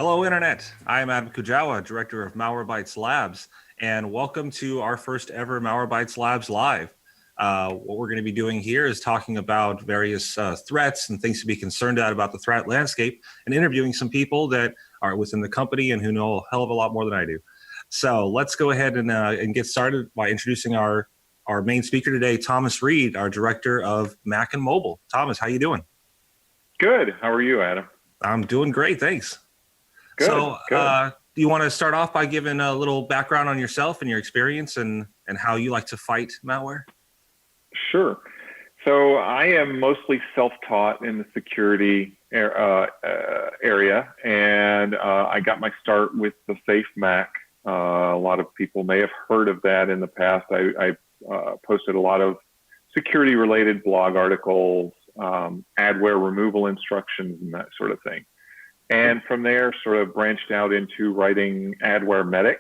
Hello, Internet. I am Adam Kujawa, Director of Malware Labs, and welcome to our first ever Malware Labs Live. What we're going to be doing here is talking about various threats and things to be concerned about the threat landscape, and interviewing some people that are within the company and who know a hell of a lot more than I do. So let's go ahead and get started by introducing our main speaker today, Thomas Reed, our Director of Mac and Mobile. Thomas, how you doing? Good. How are you, Adam? I'm doing great, thanks. Good, so, good. Do you want to start off by giving a little background on yourself and your experience and how you like to fight malware? Sure. So I am mostly self-taught in the security area, and I got my start with the Safe Mac. A lot of people may have heard of that in the past. I posted a lot of security-related blog articles, adware removal instructions, and that sort of thing. And from there, sort of branched out into writing Adware Medic,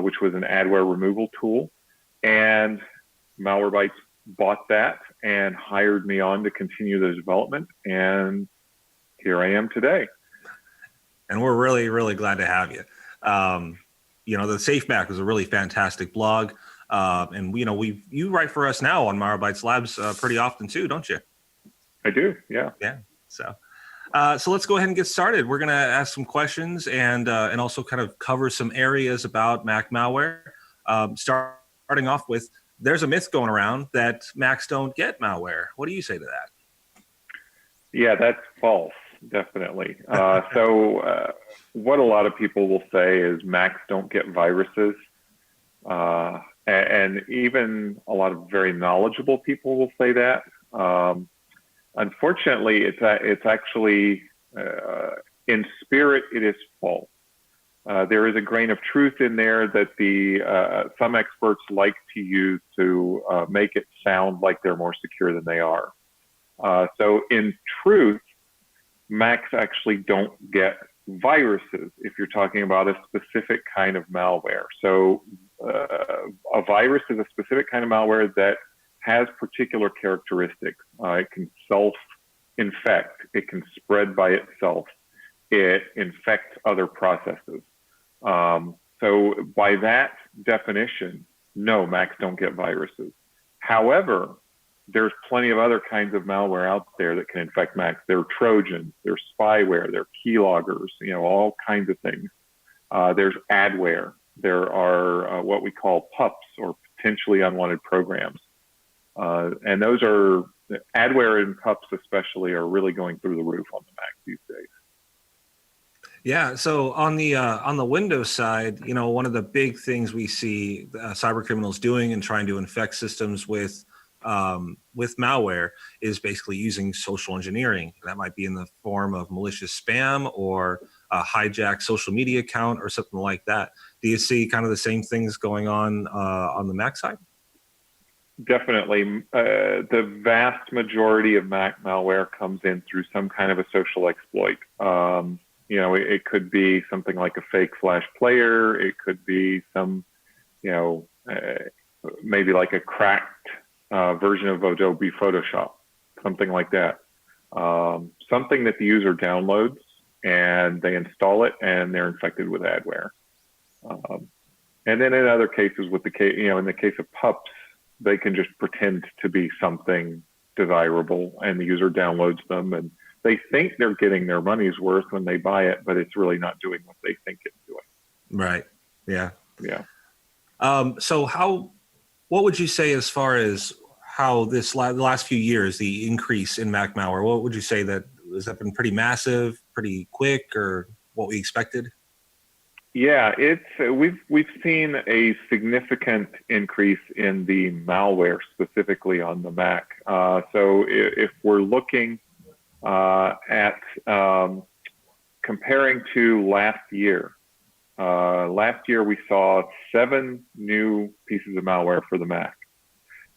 which was an adware removal tool. And Malwarebytes bought that and hired me on to continue the development. And here I am today. And we're really, really glad to have you. You know, the Safe Mac was a really fantastic blog. And, you know, you write for us now on Malware Labs pretty often too, don't you? I do, yeah. Yeah, so let's go ahead and get started. We're going to ask some questions and also kind of cover some areas about Mac malware. Starting off with, there's a myth going around that Macs don't get malware. What do you say to that? Yeah, that's false, definitely. So what a lot of people will say is Macs don't get viruses. And even a lot of very knowledgeable people will say that. Unfortunately, it's actually, in spirit, it is false. There is a grain of truth in there that some experts like to use to make it sound like they're more secure than they are. So in truth, Macs actually don't get viruses if you're talking about a specific kind of malware. So a virus is a specific kind of malware that has particular characteristics. It can self-infect. It can spread by itself. It infects other processes. So by that definition, no, Macs don't get viruses. However, there's plenty of other kinds of malware out there that can infect Macs. There are Trojans, there's spyware, there are keyloggers, you know, all kinds of things. There's adware. There are what we call pups, or potentially unwanted programs. And those are, adware and pups especially, are really going through the roof on the Mac these days. Yeah, so on the Windows side, you know, one of the big things we see cyber criminals doing and trying to infect systems with malware is basically using social engineering. That might be in the form of malicious spam or a hijacked social media account or something like that. Do you see kind of the same things going on the Mac side? Definitely. The vast majority of Mac malware comes in through some kind of a social exploit. You know, it could be something like a fake Flash player. It could be some, you know, maybe like a cracked version of Adobe Photoshop, something like that. Something that the user downloads and they install it and they're infected with adware. And then in other cases, in the case of pups, they can just pretend to be something desirable, and the user downloads them, and they think they're getting their money's worth when they buy it, but it's really not doing what they think it's doing. Right. Yeah. Yeah. So what would you say as far as how the last few years, the increase in Mac malware, what would you say has that been pretty massive, pretty quick, or what we expected? Yeah, we've seen a significant increase in the malware specifically on the Mac. So if we're looking at comparing to last year we saw 7 new pieces of malware for the Mac.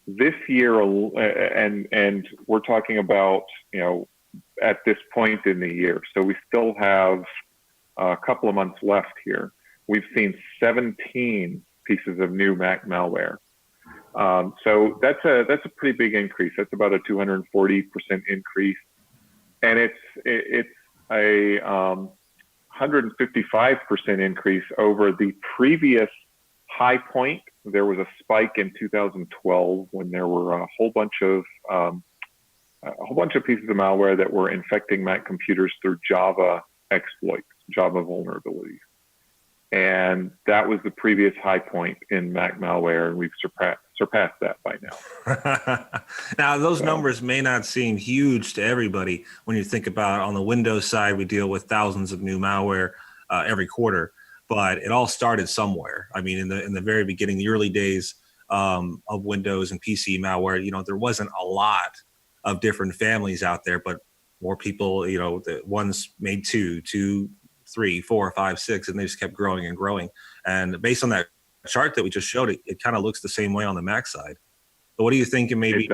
This year, and we're talking about, you know, at this point in the year, so we still have a couple of months left here. We've seen 17 pieces of new Mac malware. So that's a pretty big increase. That's about a 240% increase, and it's a 155% increase over the previous high point. There was a spike in 2012 when there were a whole bunch of pieces of malware that were infecting Mac computers through Java exploits, Java vulnerabilities. And that was the previous high point in Mac malware, and we've surpassed that by now. Now, those numbers may not seem huge to everybody when you think about on the Windows side, we deal with thousands of new malware every quarter, but it all started somewhere. I mean, in the very beginning, the early days of Windows and PC malware, there wasn't a lot of different families out there, but more people, the ones made two, 3, 4, 5, 6, and they just kept growing and growing. And based on that chart that we just showed, it kind of looks the same way on the Mac side. But what do you think in maybe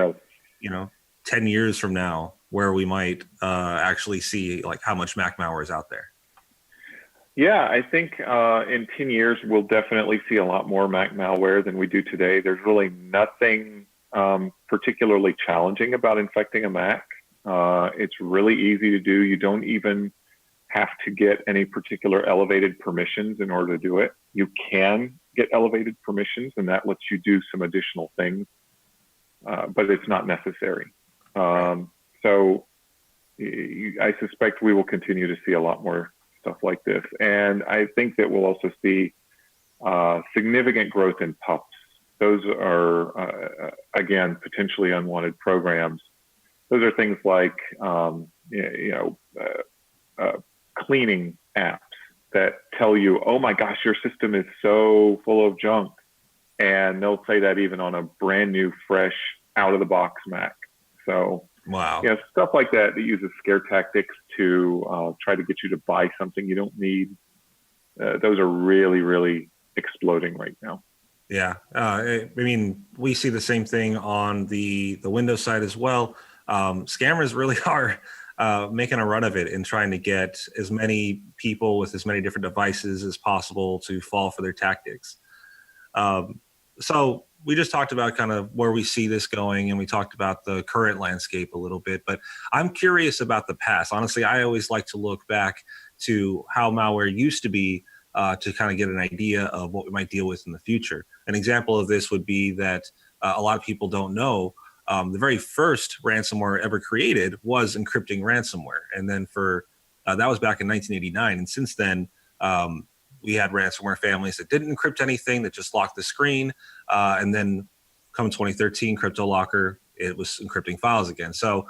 10 years from now, where we might actually see like how much Mac malware is out there? Yeah, I think in 10 years, we'll definitely see a lot more Mac malware than we do today. There's really nothing particularly challenging about infecting a Mac. It's really easy to do. You don't even have to get any particular elevated permissions in order to do it. You can get elevated permissions, and that lets you do some additional things, but it's not necessary. So I suspect we will continue to see a lot more stuff like this. And I think that we'll also see significant growth in pups. Those are, again, potentially unwanted programs. Those are things like, cleaning apps that tell you, oh my gosh, your system is so full of junk. And they'll say that even on a brand new, fresh, out of the box Mac. So, wow. Stuff like that uses scare tactics to try to get you to buy something you don't need. Those are really, really exploding right now. Yeah. I mean, we see the same thing on the Windows side as well. Scammers really are making a run of it and trying to get as many people with as many different devices as possible to fall for their tactics. So we just talked about kind of where we see this going, and we talked about the current landscape a little bit, but I'm curious about the past. Honestly, I always like to look back to how malware used to be to kind of get an idea of what we might deal with in the future. An example of this would be that a lot of people don't know the very first ransomware ever created was encrypting ransomware. And then that was back in 1989. And since then, we had ransomware families that didn't encrypt anything, that just locked the screen. And then come 2013, CryptoLocker, it was encrypting files again. So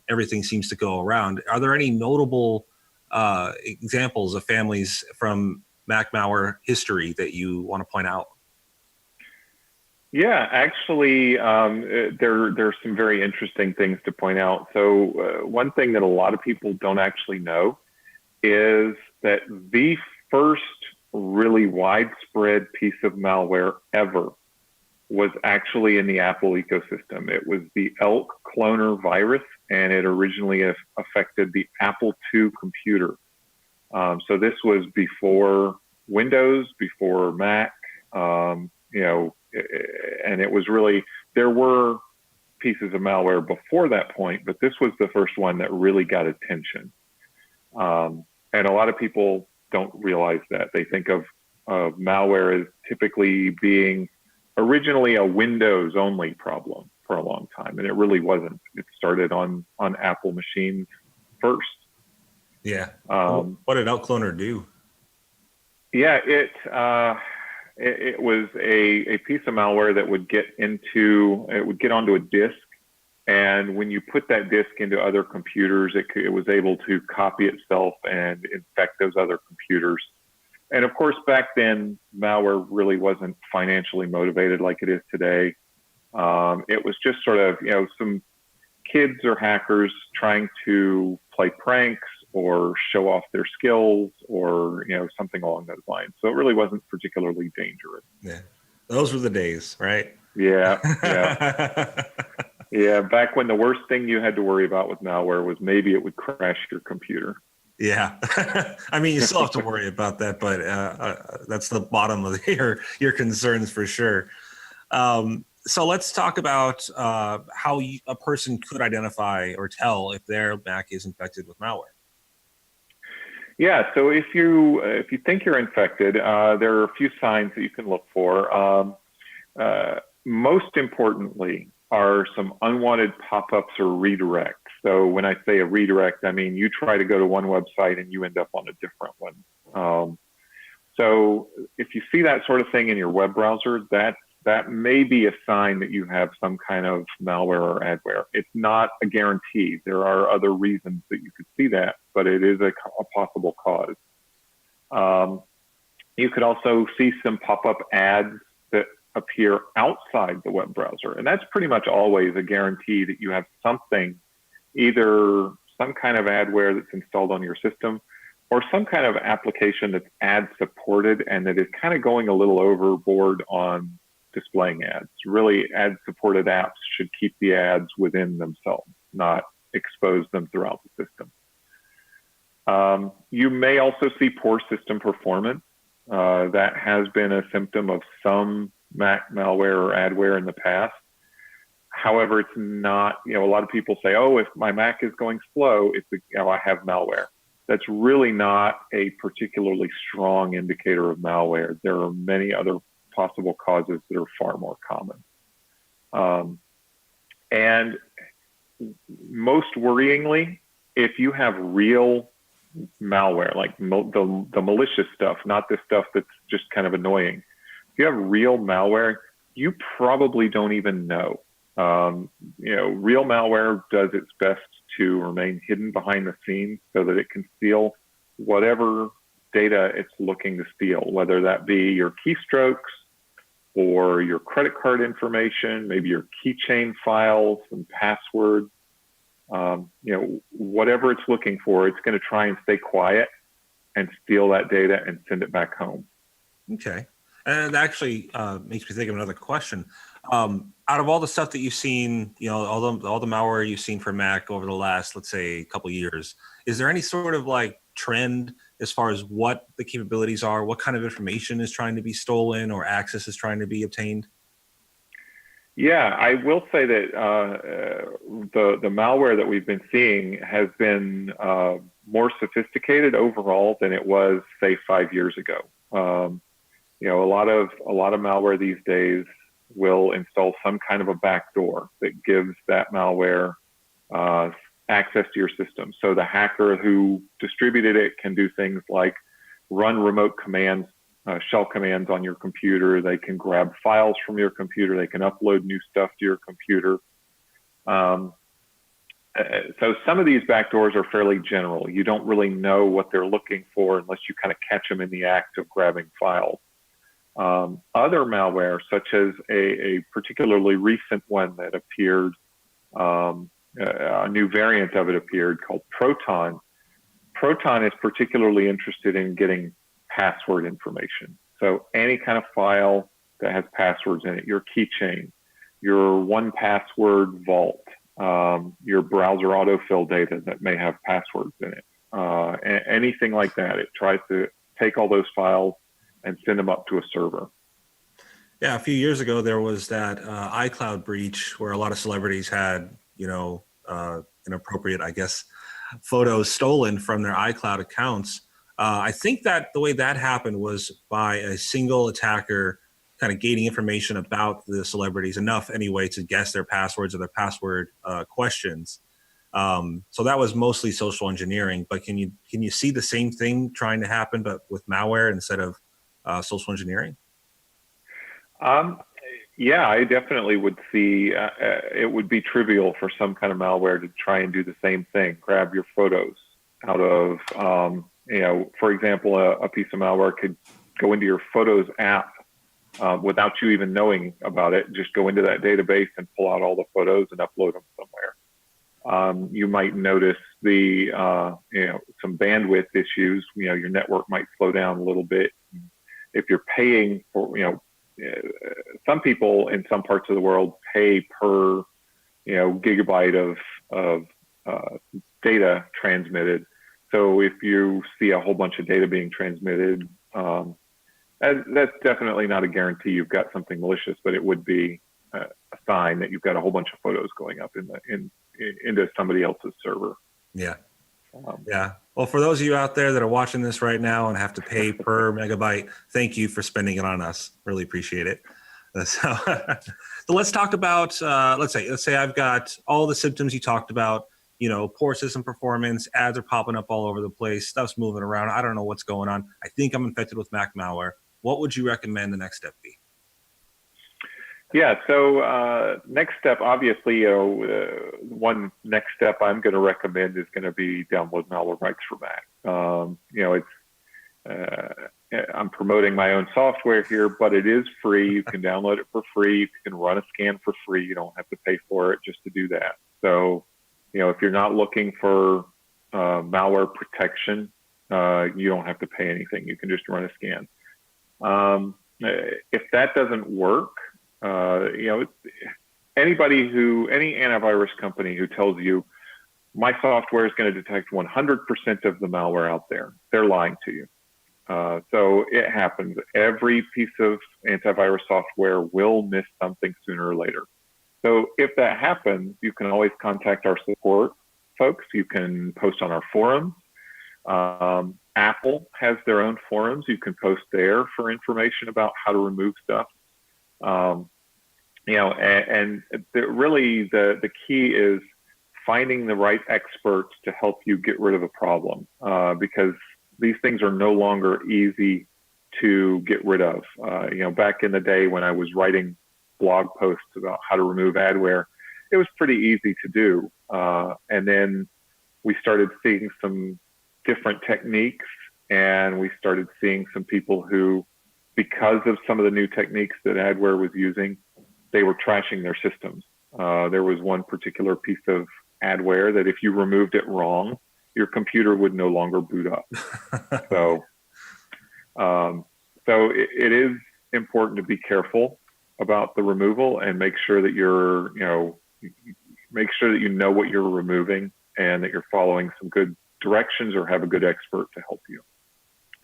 everything seems to go around. Are there any notable examples of families from Mac malware history that you want to point out? Yeah, actually, there's some very interesting things to point out. So one thing that a lot of people don't actually know is that the first really widespread piece of malware ever was actually in the Apple ecosystem. It was the Elk cloner virus, and it originally affected the Apple II computer. So this was before Windows, before Mac, and it was really, there were pieces of malware before that point, but this was the first one that really got attention. And a lot of people don't realize that. They think of malware as typically being originally a Windows only problem for a long time, and it really wasn't. It started on Apple machines first. Yeah. What did Elk Cloner do? Yeah, it was a piece of malware that would get onto a disk, and when you put that disk into other computers, it was able to copy itself and infect those other computers. And of course, back then, malware really wasn't financially motivated like it is today. It was just sort of, some kids or hackers trying to play pranks or show off their skills or, something along those lines. So it really wasn't particularly dangerous. Yeah. Those were the days, right? Yeah. Yeah. Yeah. Back when the worst thing you had to worry about with malware was maybe it would crash your computer. Yeah. I mean, you still have to worry about that, but that's the bottom of your concerns for sure. So let's talk about how a person could identify or tell if their Mac is infected with malware. Yeah, so if you think you're infected, there are a few signs that you can look for. Most importantly are some unwanted pop-ups or redirects. So when I say a redirect, I mean you try to go to one website and you end up on a different one. So if you see that sort of thing in your web browser, that may be a sign that you have some kind of malware or adware. It's not a guarantee. There are other reasons that you could see that, but it is a possible cause. You could also see some pop-up ads that appear outside the web browser. And that's pretty much always a guarantee that you have something, either some kind of adware that's installed on your system or some kind of application that's ad supported and that is kind of going a little overboard on displaying ads. Really, ad supported apps should keep the ads within themselves, not expose them throughout the system. You may also see poor system performance. That has been a symptom of some Mac malware or adware in the past. However, it's not, a lot of people say, oh, if my Mac is going slow, I have malware. That's really not a particularly strong indicator of malware. There are many other possible causes that are far more common. And most worryingly, if you have real malware, like the malicious stuff, not the stuff that's just kind of annoying. If you have real malware, you probably don't even know. Real malware does its best to remain hidden behind the scenes so that it can steal whatever data it's looking to steal, whether that be your keystrokes or your credit card information, maybe your keychain files and passwords. Whatever it's looking for, it's going to try and stay quiet and steal that data and send it back home. Okay. And that actually makes me think of another question. Out of all the stuff that you've seen, all the malware you've seen for Mac over the last, let's say, couple years, is there any sort of like trend as far as what the capabilities are, what kind of information is trying to be stolen or access is trying to be obtained? Yeah, I will say that the malware that we've been seeing has been more sophisticated overall than it was, say, 5 years ago. A lot of malware these days will install some kind of a backdoor that gives that malware access to your system. So the hacker who distributed it can do things like run remote commands, shell commands on your computer. They can grab files from your computer. They can upload new stuff to your computer. So some of these backdoors are fairly general. You don't really know what they're looking for unless you kind of catch them in the act of grabbing files. Other malware, such as a particularly recent one that appeared, a new variant of it appeared called Proton. Proton is particularly interested in getting password information. So any kind of file that has passwords in it, your keychain, your 1Password vault, your browser autofill data that may have passwords in it, anything like that. It tries to take all those files and send them up to a server. Yeah, a few years ago, there was that iCloud breach where a lot of celebrities had, inappropriate, I guess, photos stolen from their iCloud accounts. I think that the way that happened was by a single attacker kind of gaining information about the celebrities enough anyway to guess their passwords or their password questions. So that was mostly social engineering. But can you see the same thing trying to happen, but with malware instead of social engineering? Yeah, I definitely would see it would be trivial for some kind of malware to try and do the same thing, grab your photos out of, for example, a piece of malware could go into your Photos app without you even knowing about it, just go into that database and pull out all the photos and upload them somewhere. You might notice some bandwidth issues, your network might slow down a little bit. If you're paying for, some people in some parts of the world pay per, gigabyte of data transmitted. So if you see a whole bunch of data being transmitted, that's definitely not a guarantee you've got something malicious, but it would be a sign that you've got a whole bunch of photos going up into somebody else's server. Yeah. Yeah. Well, for those of you out there that are watching this right now and have to pay per megabyte, thank you for spending it on us. Really appreciate it. So, so let's talk about, let's say I've got all the symptoms you talked about, poor system performance, ads are popping up all over the place, stuff's moving around. I don't know what's going on. I think I'm infected with Mac malware. What would you recommend the next step be? Yeah, so next step, obviously, one next step I'm going to recommend is going to be download Malwarebytes for Mac. I'm promoting my own software here, but it is free. You can download it for free. You can run a scan for free. You don't have to pay for it just to do that. So, if you're not looking for malware protection, you don't have to pay anything. You can just run a scan. If that doesn't work, any antivirus company who tells you my software is going to detect 100% of the malware out there, they're lying to you. So it happens. Every piece of antivirus software will miss something sooner or later. So if that happens, you can always contact our support folks. You can post on our forums. Apple has their own forums. You can post there for information about how to remove stuff. Really the key is finding the right experts to help you get rid of a problem, because these things are no longer easy to get rid of. Back in the day when I was writing blog posts about how to remove adware, it was pretty easy to do. And then we started seeing some different techniques, and we started seeing some people who, because of some of the new techniques that adware was using, they were trashing their systems. There was one particular piece of adware that if you removed it wrong, your computer would no longer boot up. So it is important to be careful about the removal and make sure that make sure that you know what you're removing and that you're following some good directions or have a good expert to help you.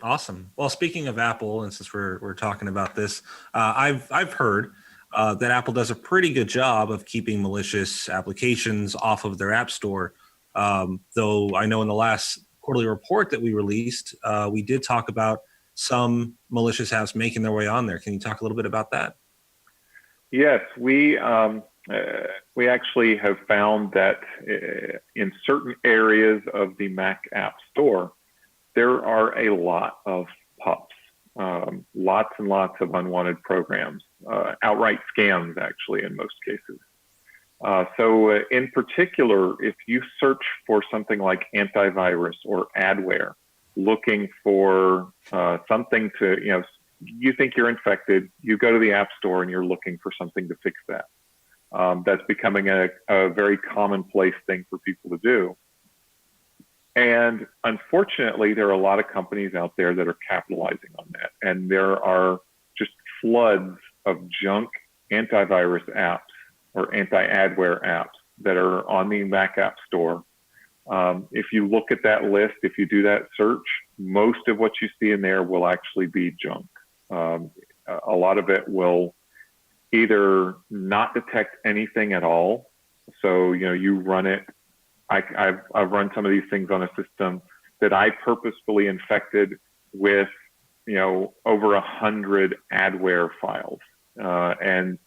Awesome. Well, speaking of Apple, and since we're talking about this, I've heard that Apple does a pretty good job of keeping malicious applications off of their app store. Though I know in the last quarterly report that we released, we did talk about some malicious apps making their way on there. Can you talk a little bit about that? Yes, we actually have found that in certain areas of the Mac App Store, there are a lot of pups, lots and lots of unwanted programs, outright scams, actually, in most cases. So in particular, if you search for something like antivirus or adware, looking for something to, you think you're infected, you go to the App Store and you're looking for something to fix that. That's becoming a very commonplace thing for people to do. And unfortunately, there are a lot of companies out there that are capitalizing on that. And there are just floods of junk antivirus apps or anti-adware apps that are on the Mac App Store. If you look at that list, if you do that search, most of what you see in there will actually be junk. A lot of it will either not detect anything at all. So, you run it. I've run some of these things on a system that I purposefully infected with, over 100 adware files, and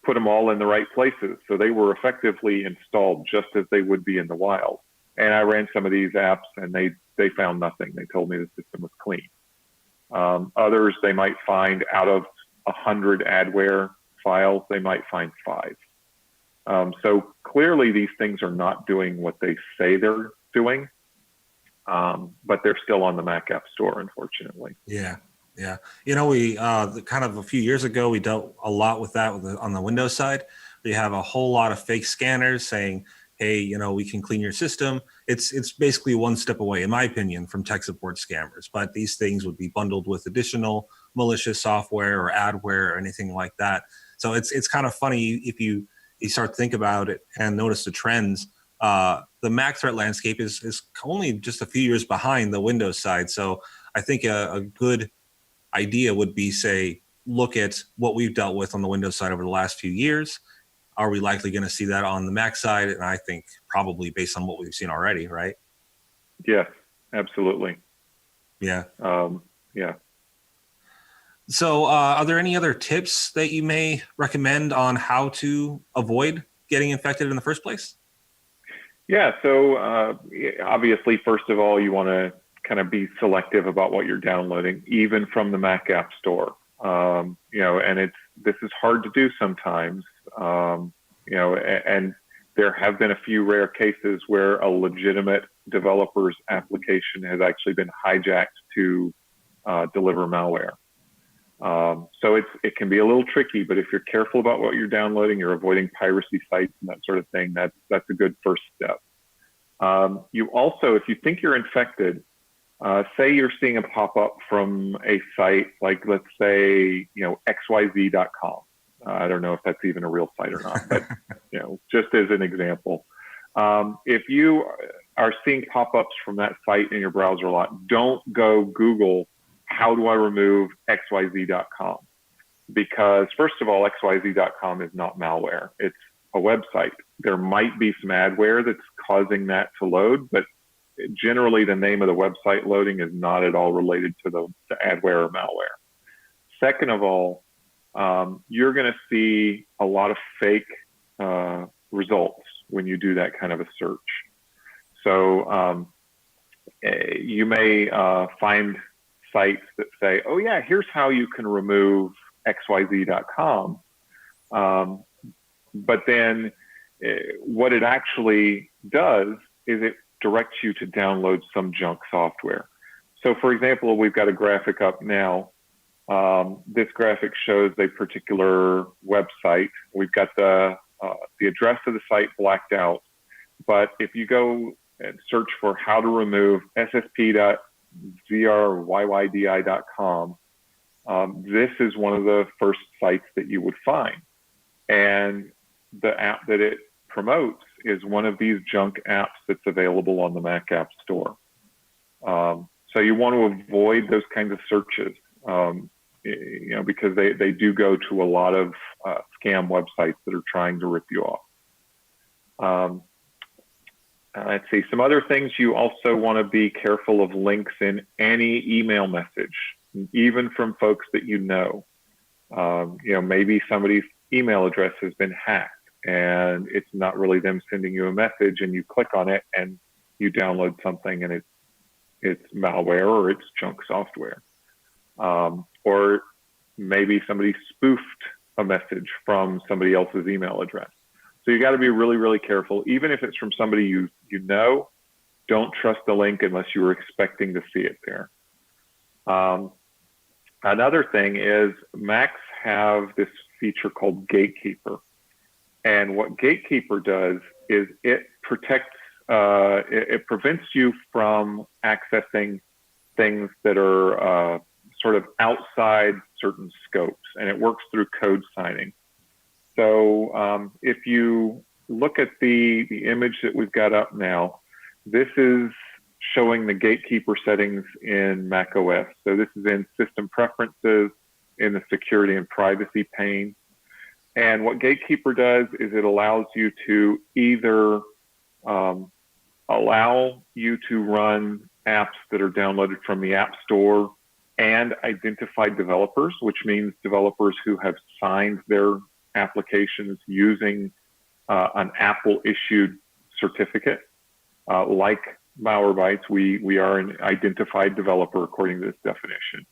put them all in the right places. So they were effectively installed just as they would be in the wild. And I ran some of these apps and they found nothing. They told me the system was clean. Others, they might find out of 100 adware files, they might find 5. So clearly these things are not doing what they say they're doing, but they're still on the Mac App Store, unfortunately. Yeah. Yeah. We kind of a few years ago, we dealt a lot with that on the Windows side. We have a whole lot of fake scanners saying, hey, we can clean your system. It's basically one step away, in my opinion, from tech support scammers. But these things would be bundled with additional malicious software or adware or anything like that. So it's kind of funny if you start to think about it and notice the trends. The Mac threat landscape is only just a few years behind the Windows side. So I think a good idea would be, say, look at what we've dealt with on the Windows side over the last few years. Are we likely going to see that on the Mac side? And I think probably based on what we've seen already, right? Yes, absolutely. Yeah. Yeah. So are there any other tips that you may recommend on how to avoid getting infected in the first place? Yeah. So obviously, first of all, you want to kind of be selective about what you're downloading, even from the Mac App Store. And this is hard to do sometimes. And there have been a few rare cases where a legitimate developer's application has actually been hijacked to deliver malware. So it can be a little tricky, but if you're careful about what you're downloading, you're avoiding piracy sites and that sort of thing, that's a good first step. You also, if you think you're infected, say you're seeing a pop-up from a site like, let's say, xyz.com. I don't know if that's even a real site or not, but just as an example, if you are seeing pop-ups from that site in your browser a lot, don't go Google, how do I remove xyz.com? Because first of all, xyz.com is not malware. It's a website. There might be some adware that's causing that to load, but generally the name of the website loading is not at all related to the adware or malware. Second of all, you're going to see a lot of fake results when you do that kind of a search. So you may find sites that say, oh yeah, here's how you can remove xyz.com. But then what it actually does is it directs you to download some junk software. So for example, we've got a graphic up now. This graphic shows a particular website. We've got the address of the site blacked out. But if you go and search for how to remove ssp.zryydi.com, this is one of the first sites that you would find. And the app that it promotes is one of these junk apps that's available on the Mac App Store. So you want to avoid those kinds of searches, because they do go to a lot of scam websites that are trying to rip you off. Let's see, some other things. You also want to be careful of links in any email message, even from folks that you know. Maybe somebody's email address has been hacked and it's not really them sending you a message, and you click on it and you download something and it's malware or it's junk software. Or maybe somebody spoofed a message from somebody else's email address. So you got to be really, really careful. Even if it's from somebody you know, don't trust the link unless you were expecting to see it there. Another thing is Macs have this feature called Gatekeeper. And what Gatekeeper does is it protects, it prevents you from accessing things that are sort of outside certain scopes, and it works through code signing. So if you look at the image that we've got up now, this is showing the Gatekeeper settings in Mac OS. So this is in System Preferences, in the Security and Privacy pane. And what Gatekeeper does is it allows you to either allow you to run apps that are downloaded from the App Store and identified developers, which means developers who have signed their applications using an Apple-issued certificate. Like Malwarebytes, we are an identified developer according to this definition.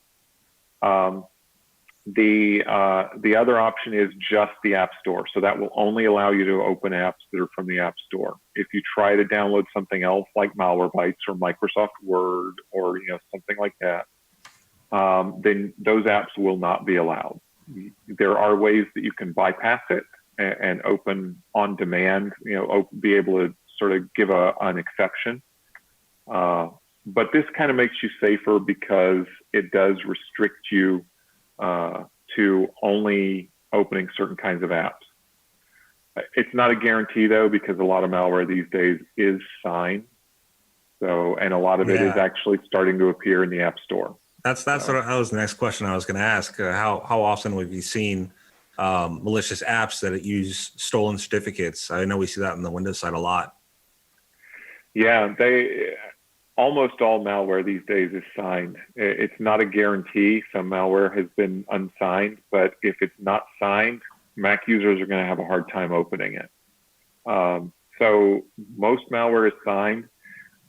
The other option is just the App Store. So that will only allow you to open apps that are from the App Store. If you try to download something else like Malwarebytes or Microsoft Word or something like that, then those apps will not be allowed. There are ways that you can bypass it and open on demand, be able to sort of give an exception. But this kind of makes you safer because it does restrict you to only opening certain kinds of apps. It's not a guarantee though, because a lot of malware these days is signed. So, and a lot of it is actually starting to appear in the App Store. That was the next question I was going to ask. How often have you seen malicious apps that use stolen certificates? I know we see that on the Windows side a lot. Yeah, almost all malware these days is signed. It's not a guarantee. Some malware has been unsigned, but if it's not signed, Mac users are going to have a hard time opening it. So most malware is signed.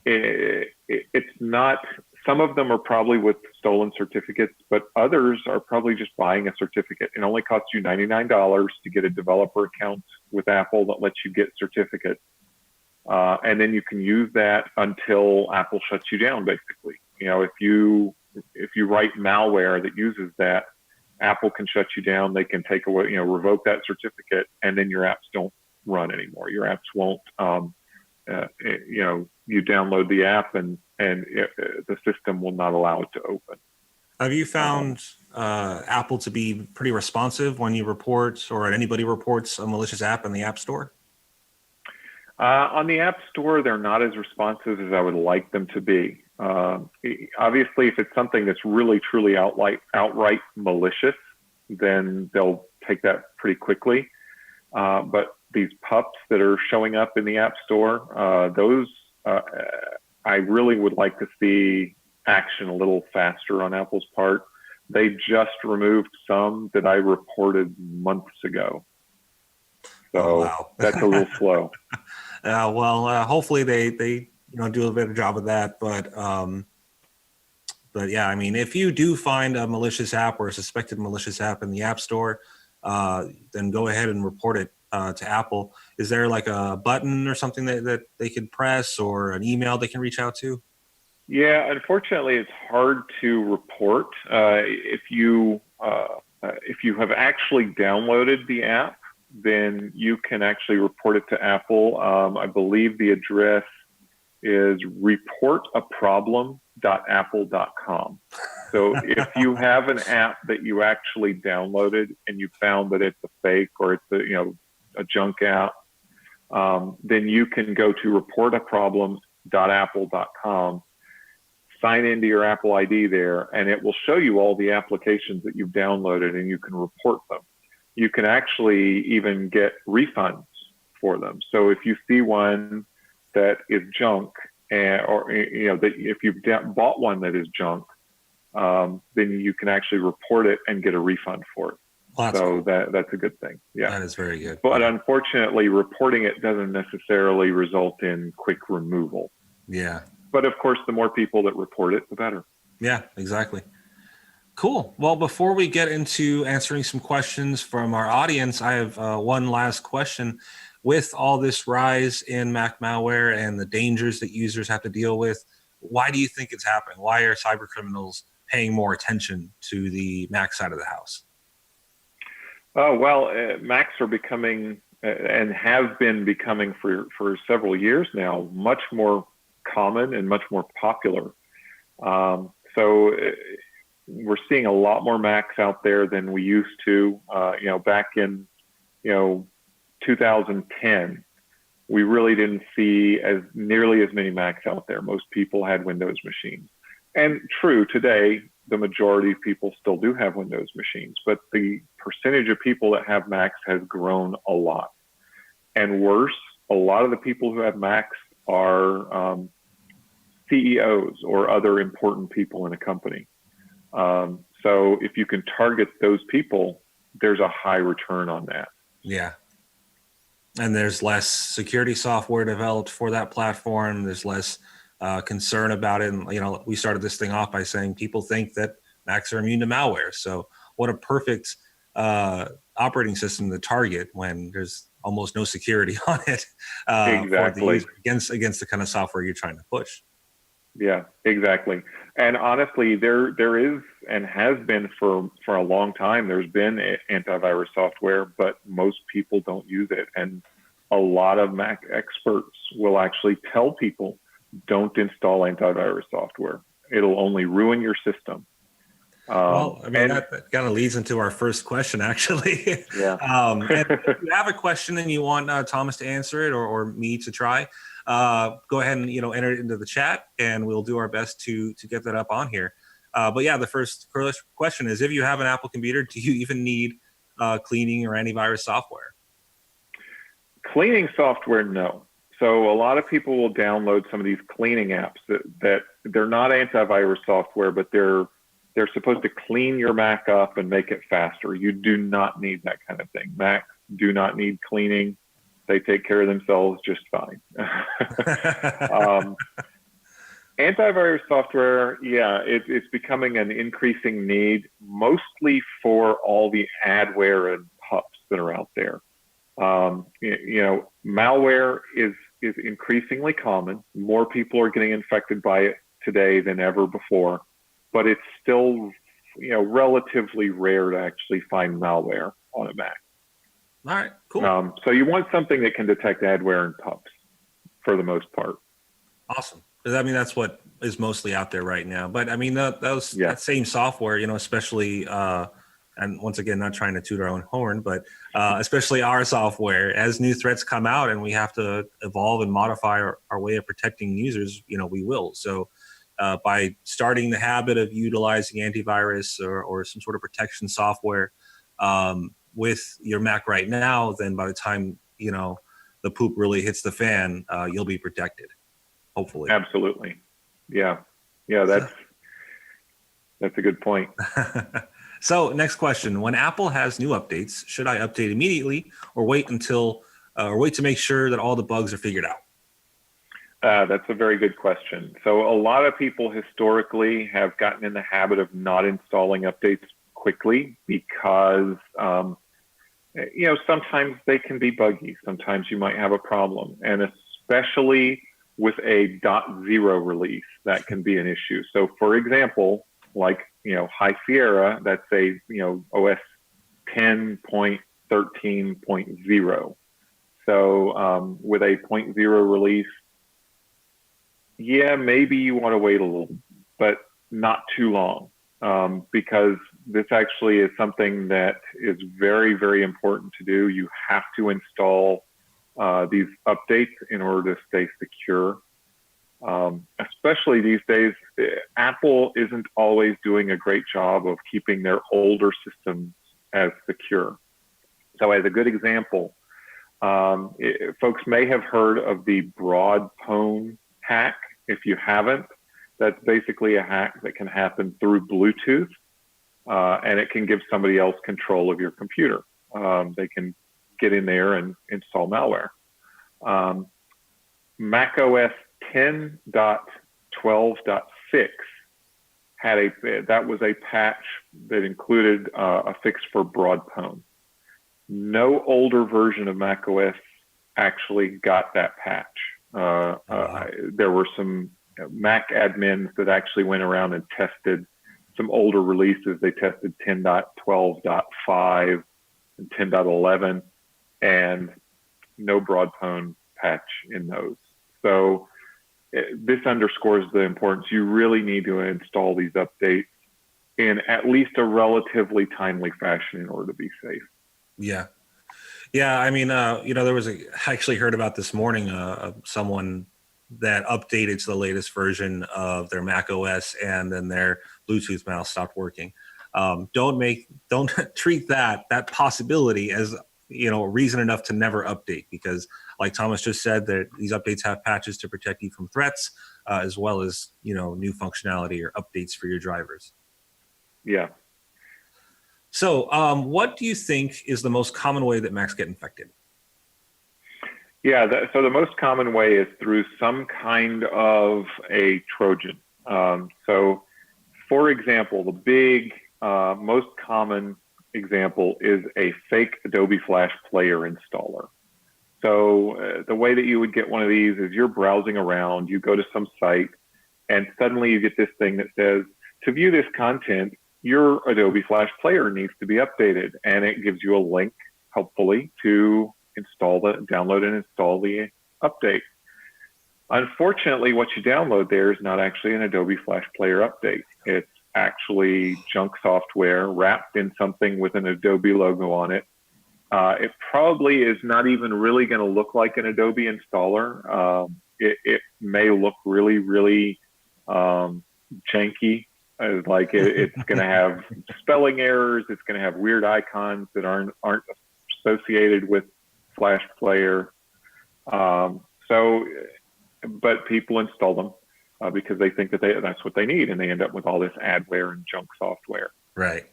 It's not, some of them are probably with stolen certificates, but others are probably just buying a certificate. It only costs you $99 to get a developer account with Apple that lets you get certificates. And then you can use that until Apple shuts you down, basically. You know, if you write malware that uses that, Apple can shut you down. They can take away, you know, revoke that certificate, and then your apps don't run anymore. Your apps won't, you know, you download the app and the system will not allow it to open. Have you found Apple to be pretty responsive when you report or anybody reports a malicious app in the App Store? On the App Store, they're not as responsive as I would like them to be. Obviously, if it's something that's really, truly outright malicious, then they'll take that pretty quickly. But these pups that are showing up in the App Store, those I really would like to see action a little faster on Apple's part. They just removed some that I reported months ago. So wow. That's a little slow. Hopefully they do a better job of that. But yeah, I mean, if you do find a malicious app or a suspected malicious app in the App Store, then go ahead and report it to Apple. Is there like a button or something that they can press, or an email they can reach out to? Yeah, unfortunately, it's hard to report. If you have actually downloaded the app, then you can actually report it to Apple. I believe the address is reportaproblem.apple.com. So if you have an app that you actually downloaded and you found that it's a fake or it's a junk app, then you can go to reportaproblem.apple.com, sign into your Apple ID there, and it will show you all the applications that you've downloaded, and you can report them. You can actually even get refunds for them. So if you see one that is junk, or that if you've bought one that is junk, then you can actually report it and get a refund for it. Well, so cool. that's a good thing. Yeah, that is very good. But unfortunately, reporting it doesn't necessarily result in quick removal. Yeah. But of course, the more people that report it, the better. Yeah, exactly. Cool. Well, before we get into answering some questions from our audience, I have one last question. With all this rise in Mac malware and the dangers that users have to deal with, why do you think it's happening? Why are cyber criminals paying more attention to the Mac side of the house? Macs are becoming and have been becoming for several years now much more common and much more popular. We're seeing a lot more Macs out there than we used to. Back in 2010, we really didn't see nearly as many Macs out there. Most people had Windows machines. And true, today, the majority of people still do have Windows machines, but the percentage of people that have Macs has grown a lot. And worse, a lot of the people who have Macs are CEOs or other important people in a company. So if you can target those people, there's a high return on that. Yeah. And there's less security software developed for that platform. There's less concern about it. And, we started this thing off by saying people think that Macs are immune to malware. So what a perfect operating system to target when there's almost no security on it for the user against the kind of software you're trying to push. Yeah, exactly. And honestly, there is and has been for a long time, there's been antivirus software, but most people don't use it. And a lot of Mac experts will actually tell people, don't install antivirus software. It'll only ruin your system. That kind of leads into our first question, actually. Yeah. If you have a question and you want Thomas to answer it or me to try, go ahead and enter it into the chat, and we'll do our best to get that up on here. But yeah, the first question is: if you have an Apple computer, do you even need cleaning or antivirus software? Cleaning software, no. So So a lot of people will download some of these cleaning apps that they're not antivirus software, but they're supposed to clean your Mac up and make it faster. You do not need that kind of thing. Macs do not need cleaning. They take care of themselves just fine. Antivirus software, yeah, it's becoming an increasing need, mostly for all the adware and pups that are out there. Malware is increasingly common. More people are getting infected by it today than ever before, but it's still, relatively rare to actually find malware on a Mac. All right, cool. So you want something that can detect adware and pups for the most part. Awesome. I mean, that's what is mostly out there right now. But I mean, that same software, especially, and once again, not trying to toot our own horn, but especially our software, as new threats come out and we have to evolve and modify our way of protecting users, we will. So by starting the habit of utilizing antivirus or some sort of protection software with your Mac right now, then by the time, the poop really hits the fan, you'll be protected. Hopefully. Absolutely. Yeah. That's a good point. So next question, when Apple has new updates, should I update immediately or wait to make sure that all the bugs are figured out? That's a very good question. So a lot of people historically have gotten in the habit of not installing updates quickly because, sometimes they can be buggy. Sometimes you might have a problem, and especially with a .0 release, that can be an issue. So for example, like, High Sierra, that's a, OS 10.13.0. So with a 0.0 release, yeah, maybe you want to wait a little, but not too long, because this actually is something that is very, very important to do. You have to install these updates in order to stay secure. Especially these days, Apple isn't always doing a great job of keeping their older systems as secure. So as a good example, folks may have heard of the broad pwn hack. If you haven't, that's basically a hack that can happen through Bluetooth, and it can give somebody else control of your computer. They can get in there and install malware. Mac OS 10.12.6 that was a patch that included a fix for broad pwn. No older version of Mac OS actually got that patch. There were some Mac admins that actually went around and tested some older releases. They tested 10.12.5 and 10.11, and no broad pwn patch in those. So this underscores the importance. You really need to install these updates in at least a relatively timely fashion in order to be safe. Yeah. I mean, I actually heard about this morning, someone that updated to the latest version of their Mac OS and then their Bluetooth mouse stopped working. Don't treat that possibility as, reason enough to never update, because like Thomas just said, that these updates have patches to protect you from threats, as well as, new functionality or updates for your drivers. Yeah. So what do you think is the most common way that Macs get infected? Yeah, so the most common way is through some kind of a Trojan. So for example, the big, most common example is a fake Adobe Flash Player installer. So the way that you would get one of these is you're browsing around, you go to some site, and suddenly you get this thing that says, to view this content, your Adobe Flash Player needs to be updated. And it gives you a link, helpfully, to download and install the update. Unfortunately, what you download there is not actually an Adobe Flash Player update. It's actually junk software wrapped in something with an Adobe logo on it. It probably is not even really going to look like an Adobe installer. It may look really, really janky. Like it's going to have spelling errors. It's going to have weird icons that aren't associated with Flash Player. So, but people install them because they think that that's what they need, and they end up with all this adware and junk software. Right.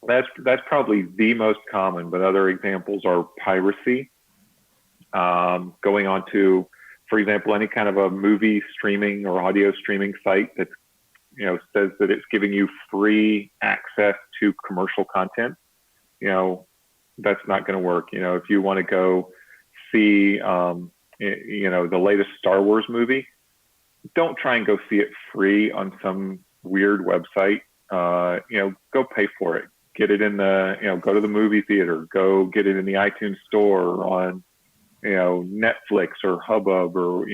That's probably the most common, but other examples are piracy. Going on to, for example, any kind of a movie streaming or audio streaming site that says that it's giving you free access to commercial content. That's not going to work. If you want to go see, the latest Star Wars movie, don't try and go see it free on some weird website. Go pay for it. Get it in the, go to the movie theater, go get it in the iTunes store on, Netflix or Hubbub or,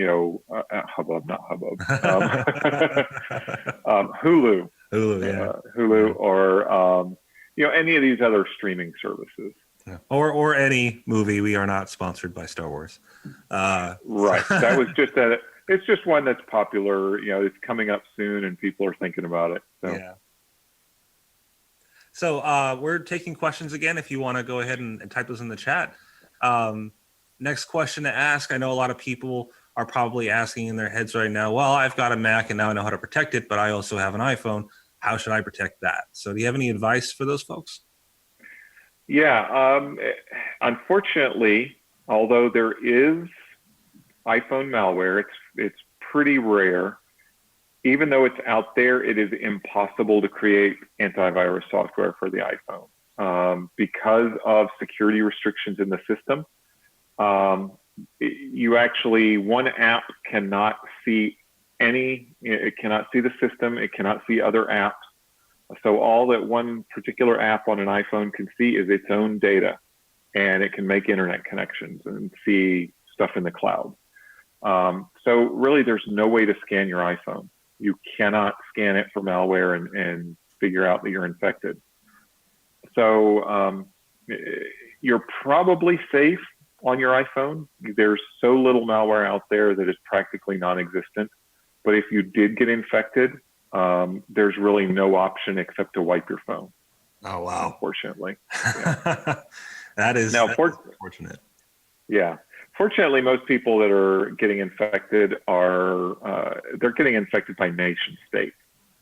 Hubbub, not Hubbub, Hulu, Hulu, or, any of these other streaming services. Yeah. Or any movie. We are not sponsored by Star Wars. Right. That was just it's just one that's popular. It's coming up soon and people are thinking about it. So. Yeah. So we're taking questions again. If you want to go ahead and type those in the chat. Next question to ask. I know a lot of people are probably asking in their heads right now, well, I've got a Mac and now I know how to protect it, but I also have an iPhone. How should I protect that? So do you have any advice for those folks? Yeah. Unfortunately, although there is iPhone malware, it's pretty rare. Even though it's out there, it is impossible to create antivirus software for the iPhone because of security restrictions in the system. One app cannot see it cannot see the system, it cannot see other apps. So all that one particular app on an iPhone can see is its own data, and it can make internet connections and see stuff in the cloud. So really there's no way to scan your iPhone. You cannot scan it for malware and figure out that you're infected. So you're probably safe on your iPhone. There's so little malware out there that is practically non-existent. But if you did get infected, there's really no option except to wipe your phone. Oh, wow. Unfortunately. Yeah. That is unfortunate. Yeah. Fortunately, most people that are getting infected they're getting infected by nation states.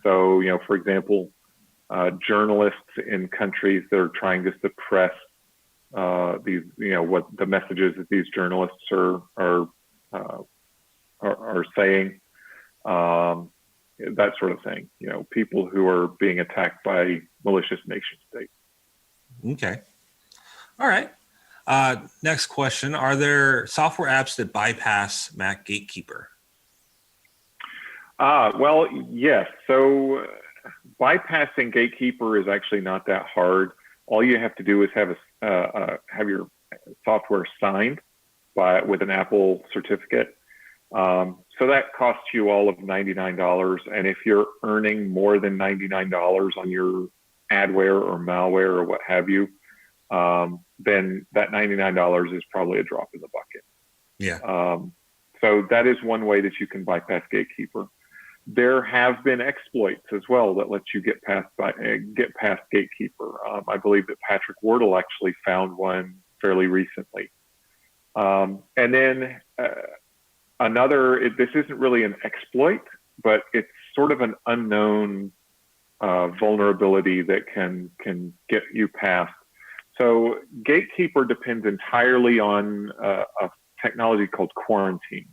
So, for example, journalists in countries that are trying to suppress these, what the messages that these journalists are saying, that sort of thing. People who are being attacked by malicious nation states. Okay. All right. Next question. Are there software apps that bypass Mac Gatekeeper? Well, yes. So bypassing Gatekeeper is actually not that hard. All you have to do is have your software signed with an Apple certificate. So that costs you all of $99. And if you're earning more than $99 on your adware or malware or what have you, then that $99 is probably a drop in the bucket. Yeah. So that is one way that you can bypass Gatekeeper. There have been exploits as well that let you get past Gatekeeper. I believe that Patrick Wardle actually found one fairly recently. And then this isn't really an exploit, but it's sort of an unknown vulnerability that can get you past. So Gatekeeper depends entirely on a technology called quarantine.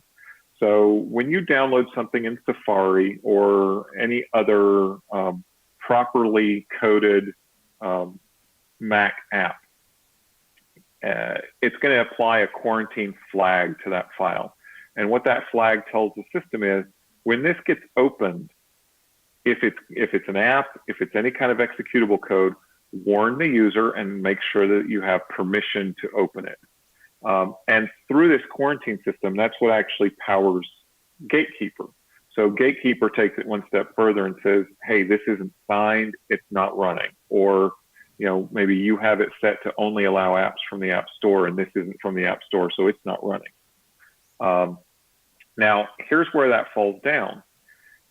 So when you download something in Safari or any other properly coded Mac app, it's going to apply a quarantine flag to that file. And what that flag tells the system is when this gets opened, if it's an app, if it's any kind of executable code, warn the user and make sure that you have permission to open it. And through this quarantine system, that's what actually powers Gatekeeper. So Gatekeeper takes it one step further and says, hey, this isn't signed, it's not running. Or, maybe you have it set to only allow apps from the App Store and this isn't from the App Store, so it's not running. Now, here's where that falls down.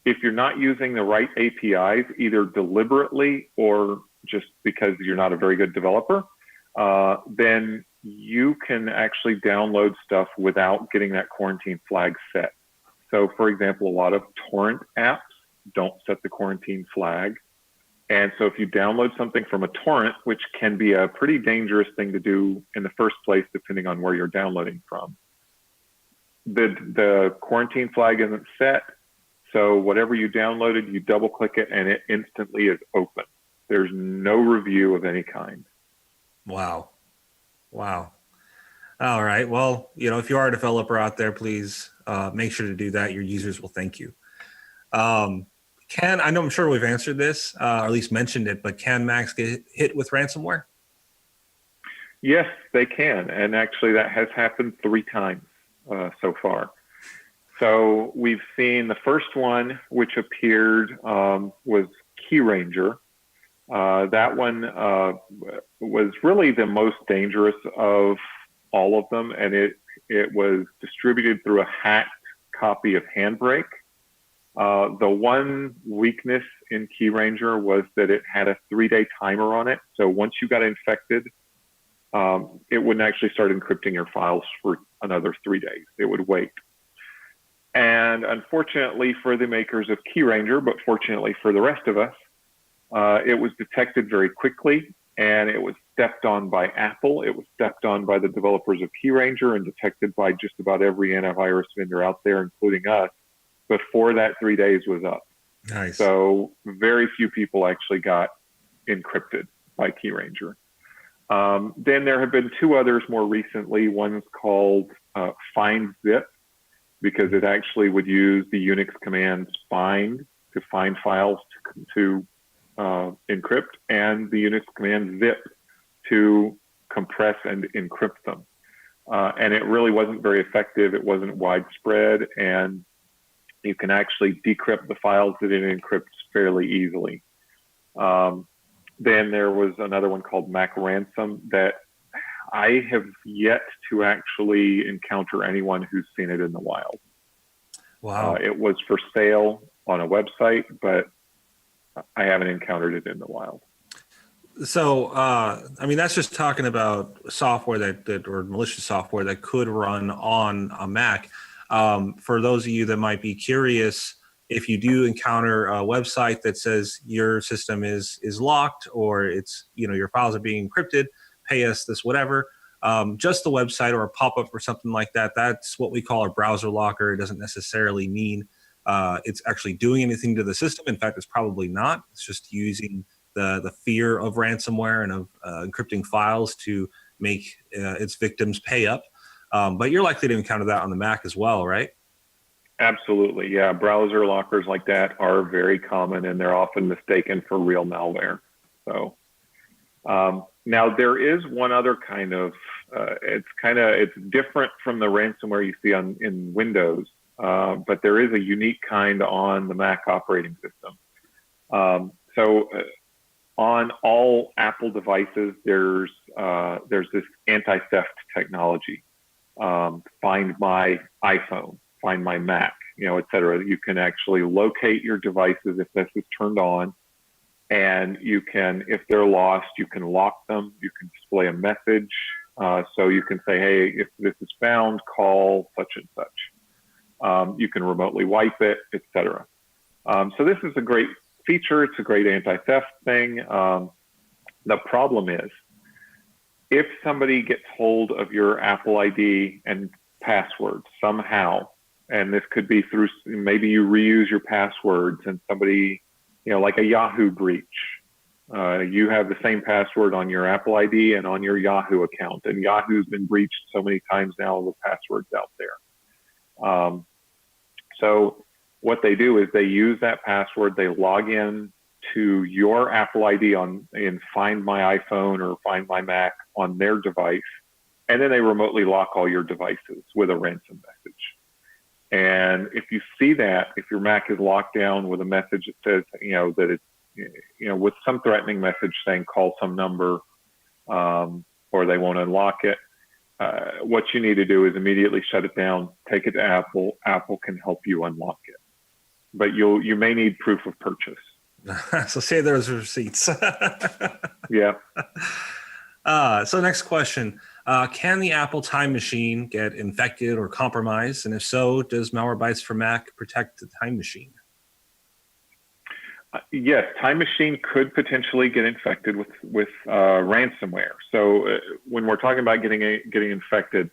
If you're not using the right APIs, either deliberately or just because you're not a very good developer, then you can actually download stuff without getting that quarantine flag set. So for example, a lot of torrent apps don't set the quarantine flag. And so if you download something from a torrent, which can be a pretty dangerous thing to do in the first place, depending on where you're downloading from, the quarantine flag isn't set. So whatever you downloaded, you double click it and it instantly is open. There's no review of any kind. Wow. Wow. All right. Well, if you are a developer out there, please make sure to do that. Your users will thank you. I know I'm sure we've answered this, or at least mentioned it, but can Macs get hit with ransomware? Yes, they can. And actually that has happened 3 times so far. So we've seen the first one, which appeared, was KeyRanger. That one was really the most dangerous of all of them, and it was distributed through a hacked copy of Handbrake. The one weakness in KeyRanger was that it had a 3-day timer on it. So once you got infected, it wouldn't actually start encrypting your files for another 3 days. It would wait. And unfortunately for the makers of KeyRanger, but fortunately for the rest of us, it was detected very quickly, and it was stepped on by Apple. It was stepped on by the developers of KeyRanger and detected by just about every antivirus vendor out there, including us, before that 3 days was up. Nice. So very few people actually got encrypted by KeyRanger. Then there have been 2 others more recently. One's called FindZip, because it actually would use the Unix command find to find files to encrypt, and the Unix command zip to compress and encrypt them. And it really wasn't very effective. It wasn't widespread, and you can actually decrypt the files that it encrypts fairly easily. Then there was another one called Mac Ransom that I have yet to actually encounter anyone who's seen it in the wild. Wow. It was for sale on a website, but I haven't encountered it in the wild. So, that's just talking about software that or malicious software that could run on a Mac. For those of you that might be curious, if you do encounter a website that says your system is locked, or it's, your files are being encrypted, pay us this whatever, just the website or a pop-up or something like that, that's what we call a browser locker. It doesn't necessarily mean it's actually doing anything to the system. In fact, it's probably not. It's just using the fear of ransomware and of encrypting files to make its victims pay up. But you're likely to encounter that on the Mac as well, right? Absolutely, yeah. Browser lockers like that are very common, and they're often mistaken for real malware. So now there is one other kind of, it's different from the ransomware you see in Windows, but there is a unique kind on the Mac operating system. So on all Apple devices, there's this anti-theft technology. Find my iPhone, find my Mac, et cetera. You can actually locate your devices if this is turned on, and you can, if they're lost, you can lock them. You can display a message. So you can say, hey, if this is found, call such and such. You can remotely wipe it, et cetera. So this is a great feature. It's a great anti-theft thing. The problem is, if somebody gets hold of your Apple ID and password somehow, and this could be through, maybe you reuse your passwords and somebody, like a Yahoo breach, you have the same password on your Apple ID and on your Yahoo account, and Yahoo's been breached so many times now with passwords out there. So what they do is they use that password, they log in to your Apple ID in Find My iPhone or Find My Mac on their device, and then they remotely lock all your devices with a ransom message. And if you see that, if your Mac is locked down with a message that says, that it's, with some threatening message saying call some number, or they won't unlock it, what you need to do is immediately shut it down, take it to Apple. Apple can help you unlock it, but you may need proof of purchase. So say those receipts. Yeah. So next question. Can the Apple Time Machine get infected or compromised? And if so, does Malwarebytes for Mac protect the Time Machine? Yes, Time Machine could potentially get infected with ransomware. So when we're talking about getting infected,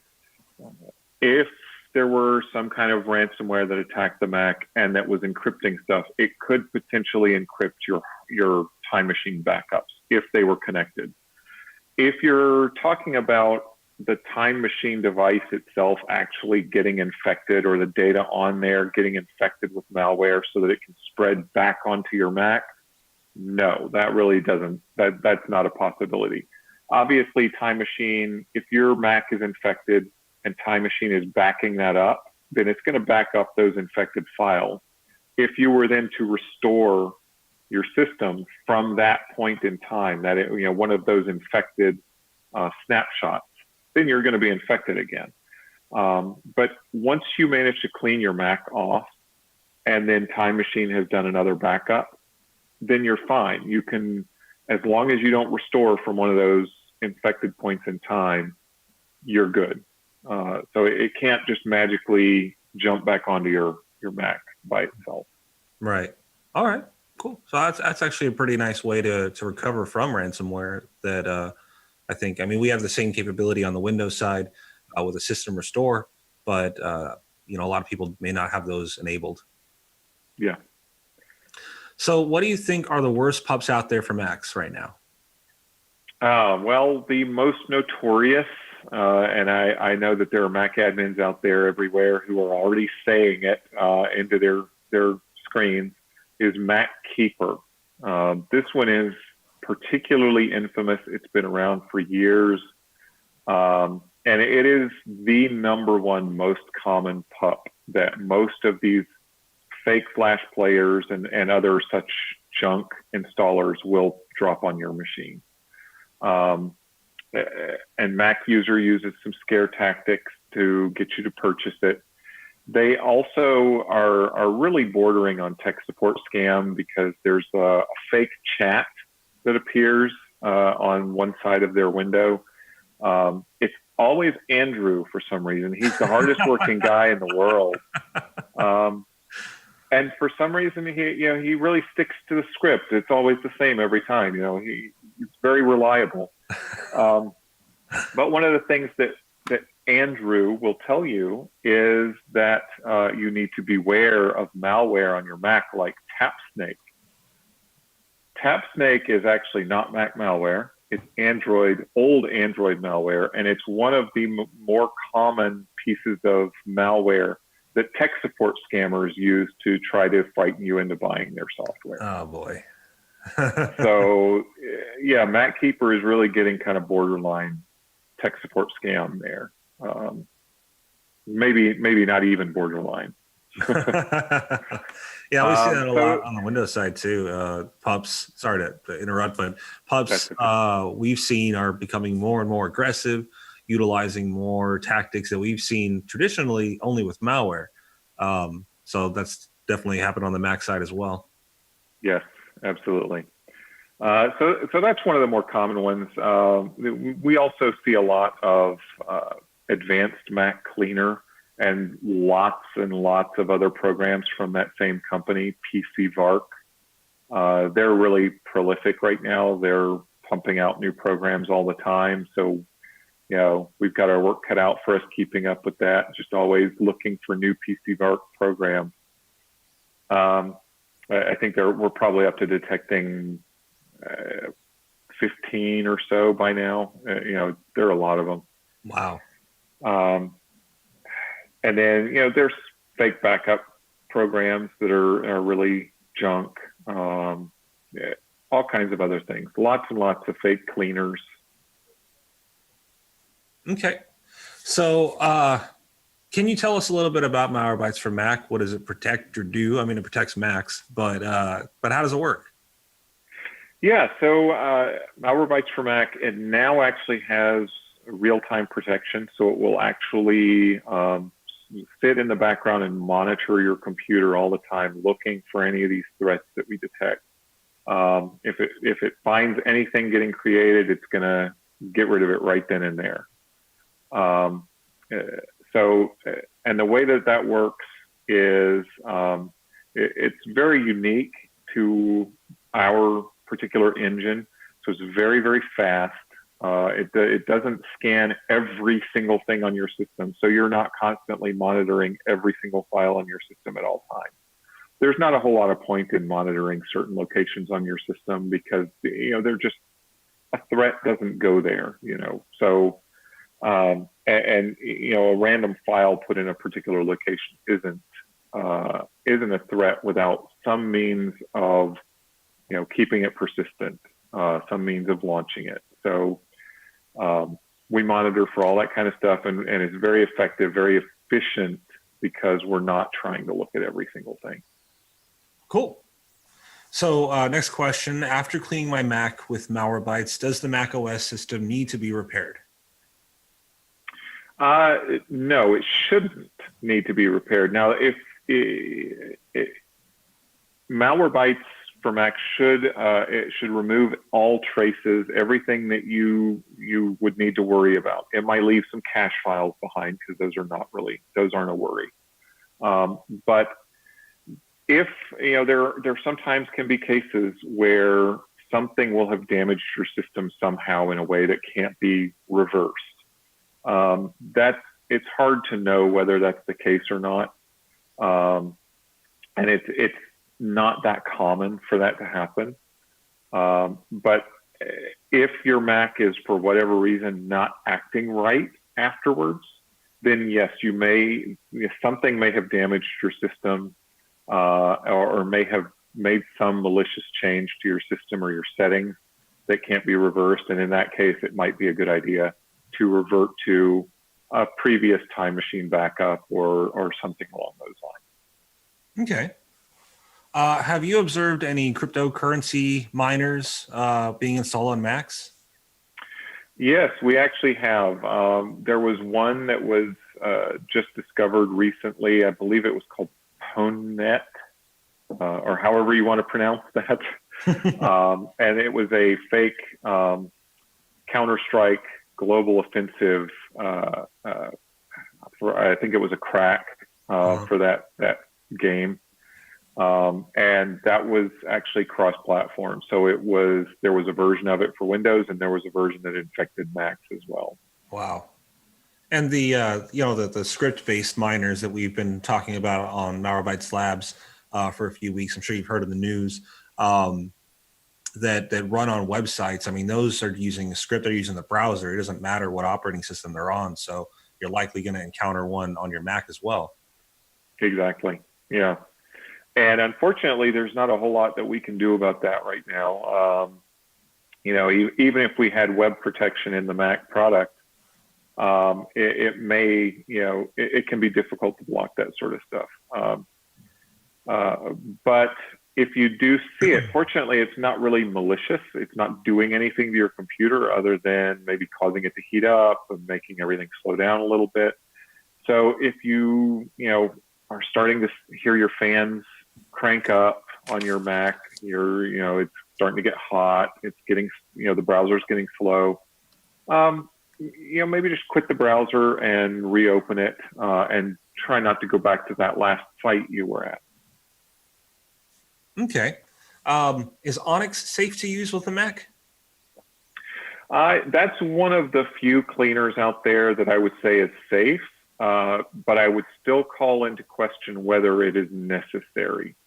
if there were some kind of ransomware that attacked the Mac and that was encrypting stuff, it could potentially encrypt your Time Machine backups if they were connected. If you're talking about the Time Machine device itself actually getting infected, or the data on there getting infected with malware so that it can spread back onto your Mac, no, that really doesn't, that's not a possibility. Obviously, Time Machine, if your Mac is infected and Time Machine is backing that up, then it's going to back up those infected files. If you were then to restore your system from that point in time, that one of those infected snapshots, then you're going to be infected again. But once you manage to clean your Mac off, and then Time Machine has done another backup, then you're fine. You can, as long as you don't restore from one of those infected points in time, you're good. So it can't just magically jump back onto your Mac by itself. Right. All right. Cool. So that's actually a pretty nice way to recover from ransomware. That I mean, we have the same capability on the Windows side with a system restore, but a lot of people may not have those enabled. Yeah. So what do you think are the worst pups out there for Macs right now? Well, the most notorious, and I know that there are Mac admins out there everywhere who are already saying it into their screens, is Mac Keeper. This one is particularly infamous. It's been around for years. And it is the #1 most common pup that most of these fake Flash players and other such junk installers will drop on your machine. And Mac user uses some scare tactics to get you to purchase it. They also are really bordering on tech support scam, because there's a fake chat that appears on one side of their window. It's always Andrew for some reason. He's the hardest working guy in the world. And for some reason, he really sticks to the script. It's always the same every time. He's very reliable. But one of the things that Andrew will tell you is that you need to beware of malware on your Mac, like TapSnake. TapSnake is actually not Mac malware. It's old Android malware, and it's one of the more common pieces of malware that tech support scammers use to try to frighten you into buying their software. Oh boy. So yeah, Mac Keeper is really getting kind of borderline tech support scam there. Maybe not even borderline. Yeah, we see that a lot on the Windows side too. Pups, sorry to interrupt, but pups we've seen are becoming more and more aggressive, utilizing more tactics that we've seen traditionally only with malware. So that's definitely happened on the Mac side as well. Yes, absolutely. So that's one of the more common ones. We also see a lot of advanced Mac cleaner and lots of other programs from that same company, PCVark. They're really prolific right now. They're pumping out new programs all the time. So, we've got our work cut out for us keeping up with that, just always looking for new PCVark programs. I think we're probably up to detecting 15 or so by now. There are a lot of them. Wow. And then, there's fake backup programs that are really junk. All kinds of other things. Lots and lots of fake cleaners. Okay. So, can you tell us a little bit about Malwarebytes for Mac? What does it protect or do? I mean, it protects Macs, but how does it work? Yeah, so Malwarebytes for Mac, it now actually has real-time protection, so it will actually sit in the background and monitor your computer all the time, looking for any of these threats that we detect. If it finds anything getting created, it's going to get rid of it right then and there. Um, and the way that works is it's very unique to our particular engine. So it's very, very fast. It doesn't scan every single thing on your system. So you're not constantly monitoring every single file on your system at all times. There's not a whole lot of point in monitoring certain locations on your system because, they're just, a threat doesn't go there, So, a random file put in a particular location isn't a threat without some means of, keeping it persistent, some means of launching it. So we monitor for all that kind of stuff, and it's very effective, very efficient because we're not trying to look at every single thing. Cool. So next question, after cleaning my Mac with Malwarebytes, does the Mac OS system need to be repaired? No, it shouldn't need to be repaired. Now, if Malwarebytes for Mac it should remove all traces, everything that you would need to worry about. It might leave some cache files behind because those aren't a worry. But if there sometimes can be cases where something will have damaged your system somehow in a way that can't be reversed. It's hard to know whether that's the case or not, and it's not that common for that to happen. But if your Mac is for whatever reason not acting right afterwards, then yes, something may have damaged your system, or may have made some malicious change to your system or your settings that can't be reversed. And in that case, it might be a good idea to revert to a previous time machine backup or something along those lines. Okay. Have you observed any cryptocurrency miners being installed on Macs? Yes, we actually have. There was one that was just discovered recently. I believe it was called Pwnnet, or however you want to pronounce that. And it was a fake Counter-Strike global offensive. I think it was a crack for that game. And that was actually cross-platform. So there was a version of it for Windows, and there was a version that infected Macs as well. Wow. And the script-based miners that we've been talking about on Malwarebytes Labs for a few weeks, I'm sure you've heard in the news, that run on websites. I mean, those are using a script, they're using the browser. It doesn't matter what operating system they're on. So you're likely going to encounter one on your Mac as well. Exactly. Yeah. And unfortunately, there's not a whole lot that we can do about that right now. Even if we had web protection in the Mac product, it can be difficult to block that sort of stuff. But if you do see it, fortunately, it's not really malicious. It's not doing anything to your computer other than maybe causing it to heat up and making everything slow down a little bit. So if you are starting to hear your fans crank up on your Mac, it's starting to get hot, it's getting, the browser's getting slow, maybe just quit the browser and reopen it, and try not to go back to that last site you were at. Okay. Is Onyx safe to use with a Mac? That's one of the few cleaners out there that I would say is safe. But I would still call into question whether it is necessary.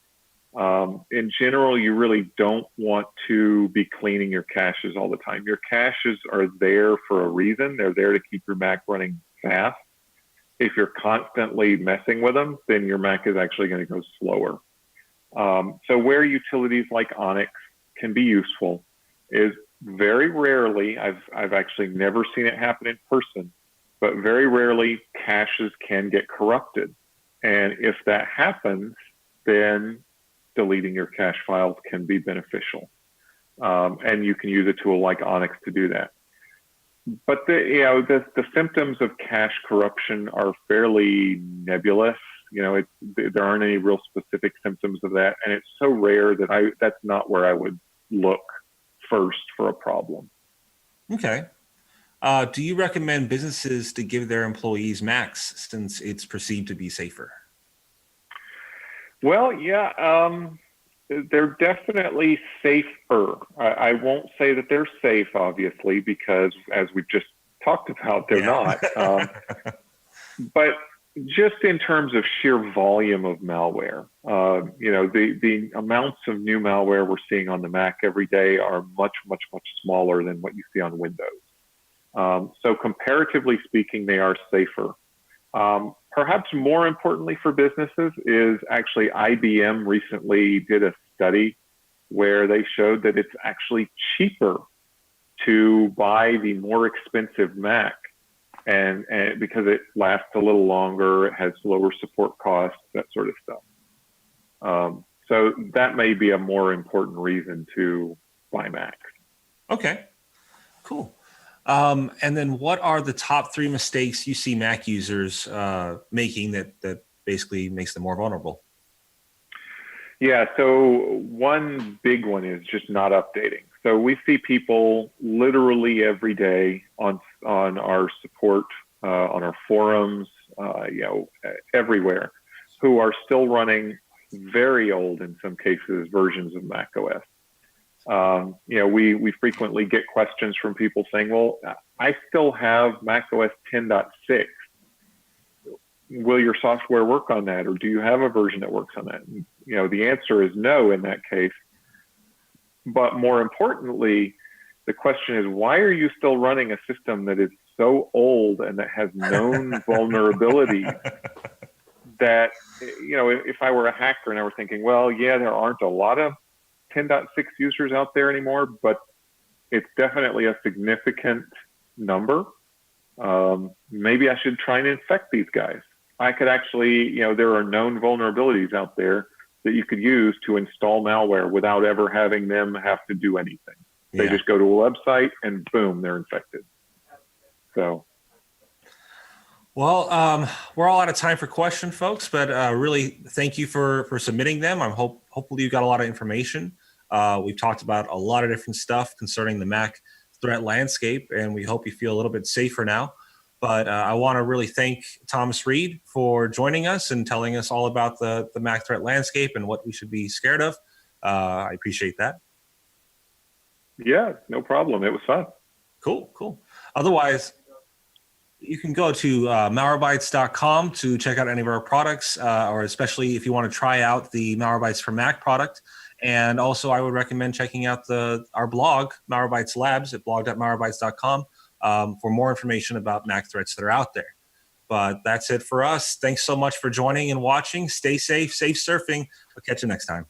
In general, you really don't want to be cleaning your caches all the time. Your caches are there for a reason. They're there to keep your Mac running fast. If you're constantly messing with them, then your Mac is actually going to go slower. So where utilities like Onyx can be useful is very rarely, I've actually never seen it happen in person, but very rarely caches can get corrupted. And if that happens, then deleting your cache files can be beneficial. And you can use a tool like Onyx to do that. But the symptoms of cache corruption are fairly nebulous. There aren't any real specific symptoms of that. And it's so rare that that's not where I would look first for a problem. Okay. Do you recommend businesses to give their employees Macs since it's perceived to be safer? Well, yeah, they're definitely safer. I won't say that they're safe, obviously, because as we've just talked about, they're not. But just in terms of sheer volume of malware, the amounts of new malware we're seeing on the Mac every day are much, much, much smaller than what you see on Windows. So comparatively speaking, they are safer. Perhaps more importantly for businesses is actually IBM recently did a study where they showed that it's actually cheaper to buy the more expensive Mac and because it lasts a little longer, it has lower support costs, that sort of stuff. So that may be a more important reason to buy Macs. Okay, cool. And then what are the top 3 mistakes you see Mac users making that basically makes them more vulnerable? Yeah, so one big one is just not updating. So we see people literally every day on our support, on our forums, everywhere, who are still running very old, in some cases, versions of Mac OS. We frequently get questions from people saying, well, I still have Mac OS 10.6. Will your software work on that? Or do you have a version that works on that? And, the answer is no in that case. But more importantly, the question is, why are you still running a system that is so old and that has known vulnerabilities that, if I were a hacker and I were thinking, well, yeah, there aren't a lot of 10.6 users out there anymore, but it's definitely a significant number. Maybe I should try and infect these guys. I could actually, there are known vulnerabilities out there that you could use to install malware without ever having them have to do anything. They just go to a website and boom, they're infected. So. Well, we're all out of time for questions, folks, but really thank you for submitting them. Hopefully you got a lot of information. We've talked about a lot of different stuff concerning the Mac threat landscape, and we hope you feel a little bit safer now. But I want to really thank Thomas Reed for joining us and telling us all about the Mac threat landscape and what we should be scared of. I appreciate that. Yeah, no problem. It was fun. Cool. Otherwise, you can go to malwarebytes.com to check out any of our products, or especially if you want to try out the Malwarebytes for Mac product. And also, I would recommend checking out our blog, Malwarebytes Labs, at blog.malwarebytes.com for more information about Mac threats that are out there. But that's it for us. Thanks so much for joining and watching. Stay safe, safe surfing. We'll catch you next time.